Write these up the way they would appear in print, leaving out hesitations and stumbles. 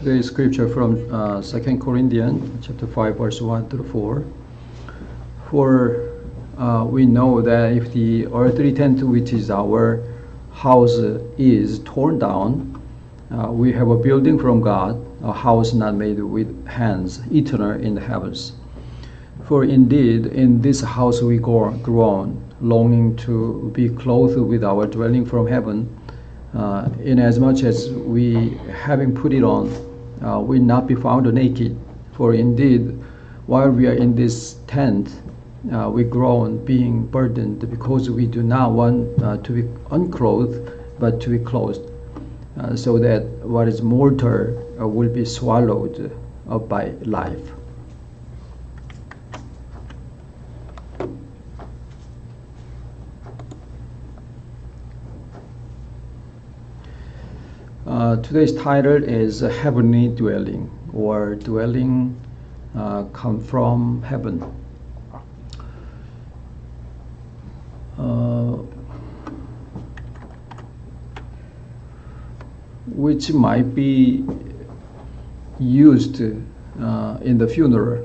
Today's scripture from 2 Corinthians chapter 5 verse 1 through 4. For we know that if the earthly tent which is our house is torn down, we have a building from God, a house not made with hands, eternal in the heavens. For indeed in this house we groan, longing to be clothed with our dwelling from heaven, inasmuch as we, having put it on, will not be found naked. For indeed, while we are in this tent, we groan, being burdened, because we do not want to be unclothed, but to be clothed, so that what is mortal will be swallowed up by life. Today's title is Heavenly Dwelling, or Dwelling Come from Heaven. Which might be used in the funeral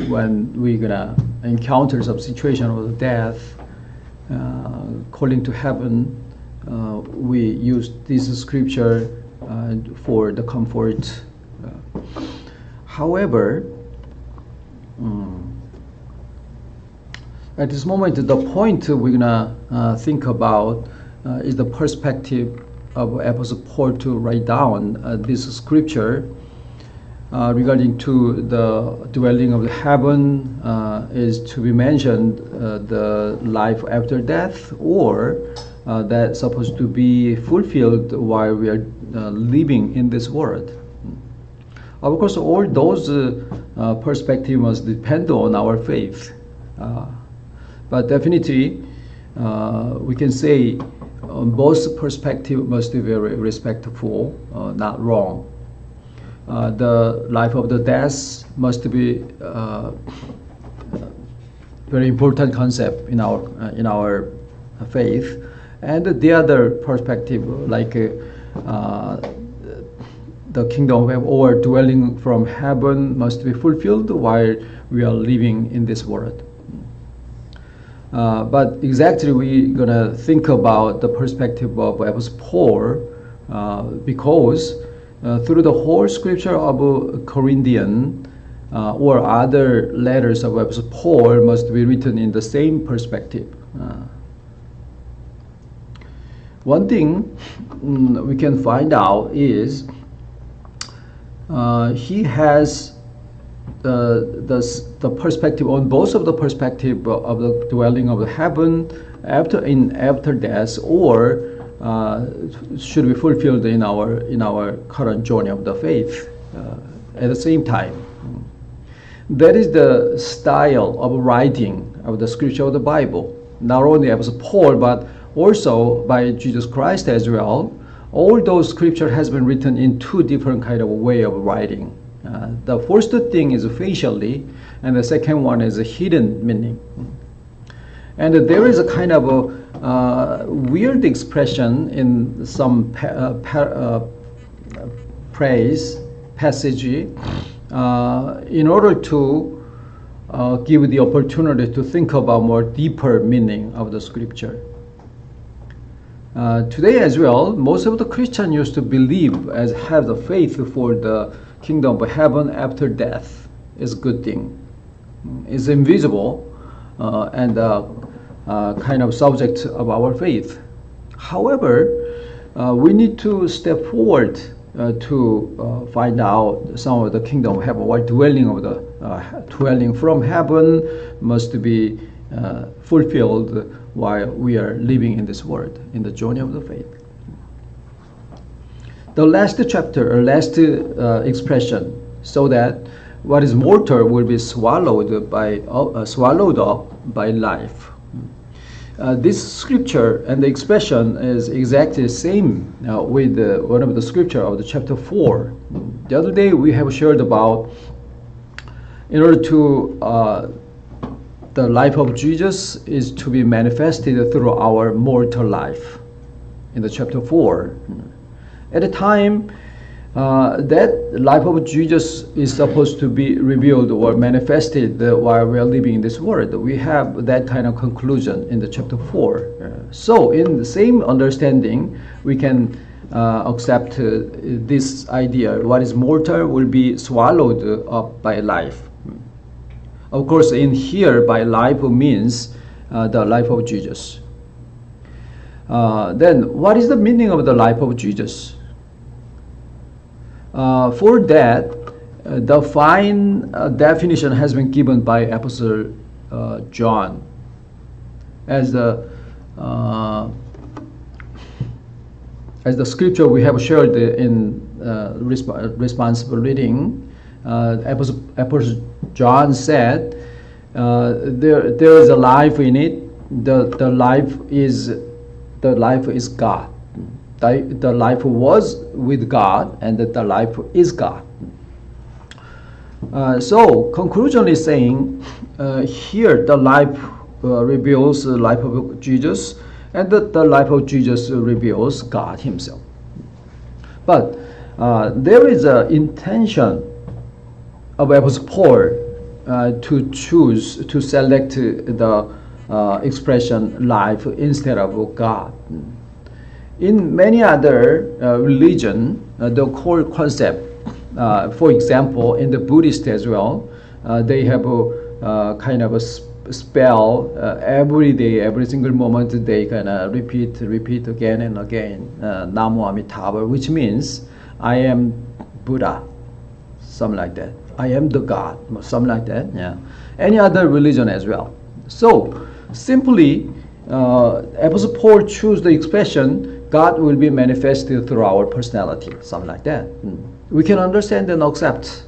when we're gonna encounter some situation of death, calling to heaven. We use this scripture for the comfort. However, at this moment, the point we're gonna think about is the perspective of Apostle Paul to write down this scripture regarding to the dwelling of the heaven is to be mentioned the life after death, or that's supposed to be fulfilled while we are living in this world. Of course, all those perspectives must depend on our faith. But definitely, we can say both perspectives must be very respectful, not wrong. The life of the death must be very important concept in our faith. And the other perspective, like the kingdom of heaven or dwelling from heaven, must be fulfilled while we are living in this world. But exactly we're gonna think about the perspective of Apostle Paul, because through the whole scripture of Corinthian or other letters of Apostle Paul must be written in the same perspective. One thing we can find out is he has the perspective on both of the perspective of the dwelling of the heaven after death, or should be fulfilled in our current journey of the faith at the same time. That is the style of writing of the scripture of the Bible, not only Apostle Paul but also by Jesus Christ as well. All those scripture has been written in two different kind of way of writing. The first thing is facially, and the second one is a hidden meaning. And there is a kind of a weird expression in some passage in order to give the opportunity to think about more deeper meaning of the scripture. Today as well, most of the Christians used to believe as have the faith for the kingdom of heaven after death is a good thing. It's invisible and kind of subject of our faith. However, we need to step forward to find out some of the kingdom of heaven, or dwelling of the dwelling from heaven must be fulfilled while we are living in this world, in the journey of the faith. The last chapter, or last expression, so that what is mortal will be swallowed up by life. This scripture and the expression is exactly the same with one of the scripture of the chapter 4. The other day we have shared about, in order to the life of Jesus is to be manifested through our mortal life in the chapter 4. At the time, that life of Jesus is supposed to be revealed or manifested while we are living in this world. We have that kind of conclusion in the chapter 4. So in the same understanding, we can accept this idea. What is mortal will be swallowed up by life. Of course, in here, by life means the life of Jesus. Then, what is the meaning of the life of Jesus? For that, the fine definition has been given by Apostle John as the scripture we have shared in responsible reading. Apostle John said, "There is a life in it. The life is God. The life was with God, and that the life is God." So conclusion is saying here the life reveals the life of Jesus, and that the life of Jesus reveals God Himself. But there is an intention of Apostle Paul to choose to select the expression life instead of God. In many other religion, the core concept, for example, in the Buddhist as well, they have a kind of a spell every day, every single moment they kind of repeat again and again, Namo Amitabha, which means I am Buddha, something like that. I am the God, something like that. Yeah. Any other religion as well. So simply, Apostle Paul chose the expression God will be manifested through our personality, something like that. We can understand and accept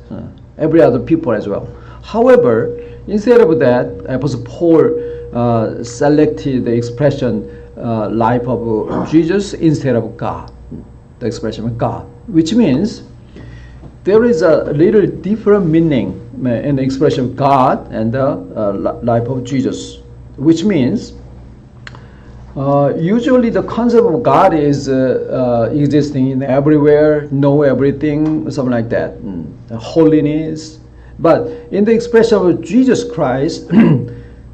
every other people as well. However, instead of that, Apostle Paul selected the expression life of Jesus instead of God, the expression of God, which means there is a little different meaning in the expression God and the life of Jesus, which means usually the concept of God is existing in everywhere, know everything, something like that, holiness. But in the expression of Jesus Christ,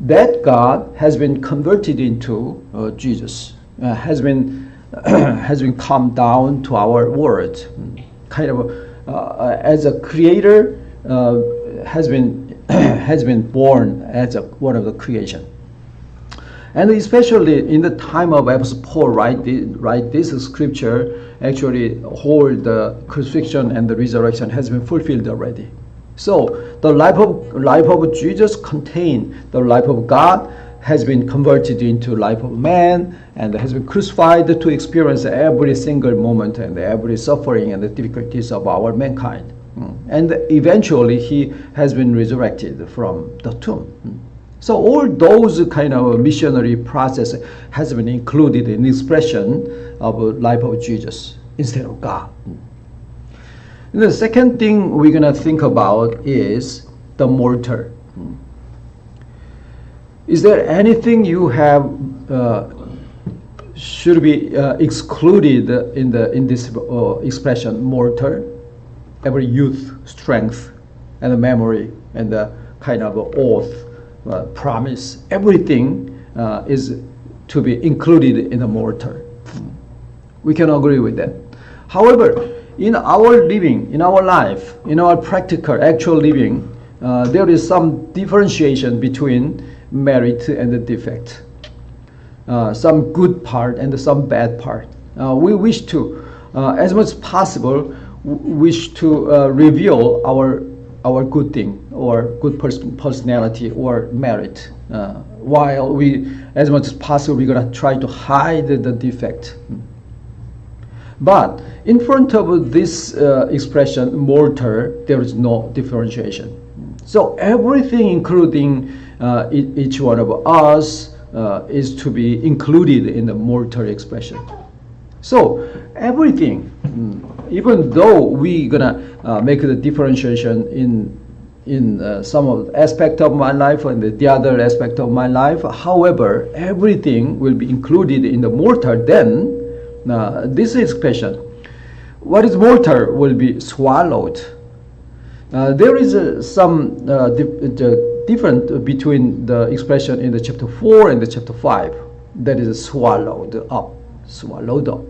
that God has been converted into Jesus, has been come down to our world, kind of as a creator, has been born as one of the creation. And especially in the time of Apostle Paul, write this scripture, actually whole the crucifixion and the resurrection has been fulfilled already. So the life of Jesus contain the life of God, has been converted into life of man, and has been crucified to experience every single moment and every suffering and the difficulties of our mankind. And eventually he has been resurrected from the tomb. So all those kind of missionary process has been included in the expression of life of Jesus instead of God. And the second thing we're going to think about is the mortal. Is there anything you have should be excluded in this expression mortal? Every youth, strength, and the memory, and the kind of oath, promise, everything is to be included in the mortal. We can agree with that. However, in our living, in our life, in our practical, actual living, there is some differentiation between merit and the defect. Some good part and some bad part. We wish to, as much as possible, wish to reveal our good thing or good personality or merit, while we, as much as possible, we're going to try to hide the defect. But in front of this expression, mortal, there is no differentiation. So everything, including each one of us, is to be included in the mortal expression. So everything, even though we're gonna make the differentiation in some of the aspect of my life and the other aspect of my life, however, everything will be included in the mortal. Then this expression, what is mortal will be swallowed. There is some different between the expression in the chapter 4 and the chapter 5. That is swallowed up. Swallowed up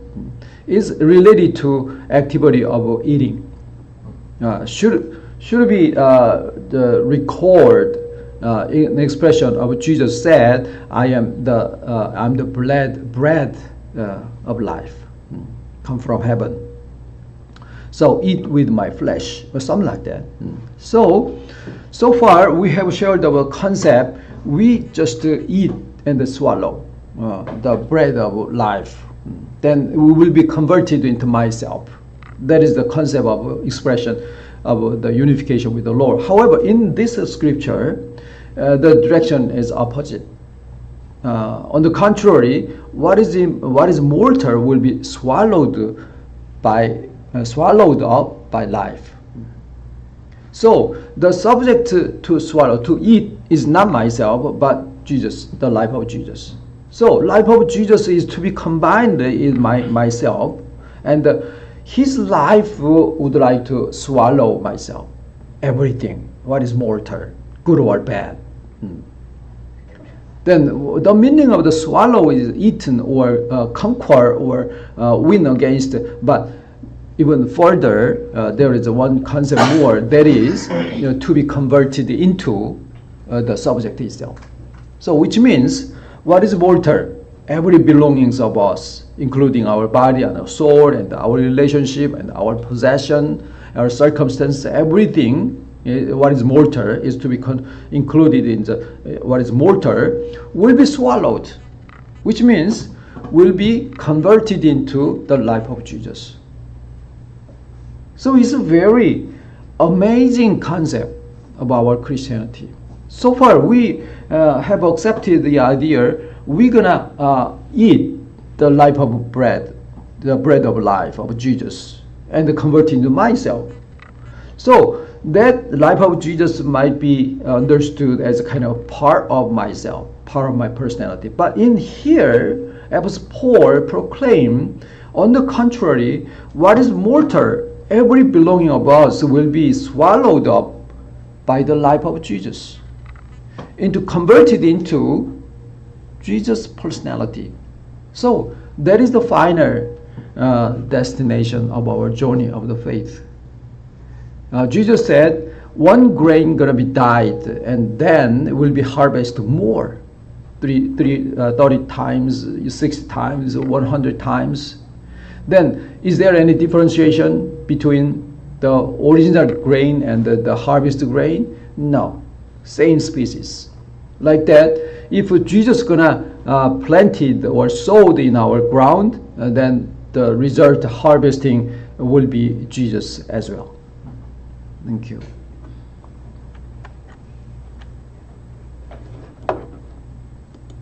is related to activity of eating. Should be the record in the expression of Jesus said, I'm the bread of life, come from heaven. So eat with my flesh, or something like that. So far we have shared our concept. We just eat and swallow the bread of life. Then we will be converted into myself. That is the concept of expression of the unification with the Lord. However, in this scripture, the direction is opposite. On the contrary, what is mortal will be swallowed up by life. So the subject to swallow, to eat, is not myself, but Jesus, the life of Jesus. So life of Jesus is to be combined in myself, and his life would like to swallow myself, everything, what is mortal, good or bad. Then the meaning of the swallow is eaten or conquer or win against. But even further, there is one concept more, that is to be converted into the subject itself. So which means, what is mortal? Every belongings of us, including our body and our soul and our relationship and our possession, our circumstance, everything. What is mortal is to be included in what is mortal will be swallowed, which means will be converted into the life of Jesus. So it's a very amazing concept of our Christianity. So far we have accepted the idea we're gonna eat the life of bread, the bread of life of Jesus, and convert into myself. So that life of Jesus might be understood as a kind of part of myself, part of my personality. But in here, as Paul proclaimed, on the contrary, what is mortal, every belonging of us will be swallowed up by the life of Jesus, converted into Jesus' personality. So that is the final destination of our journey of the faith. Jesus said, one grain gonna be dyed, and then it will be harvested more, 30 times, 60 times, 100 times. Then, is there any differentiation between the original grain and the harvested grain? No, same species. Like that, if Jesus gonna planted or sowed in our ground, then the result harvesting will be Jesus as well. Thank you.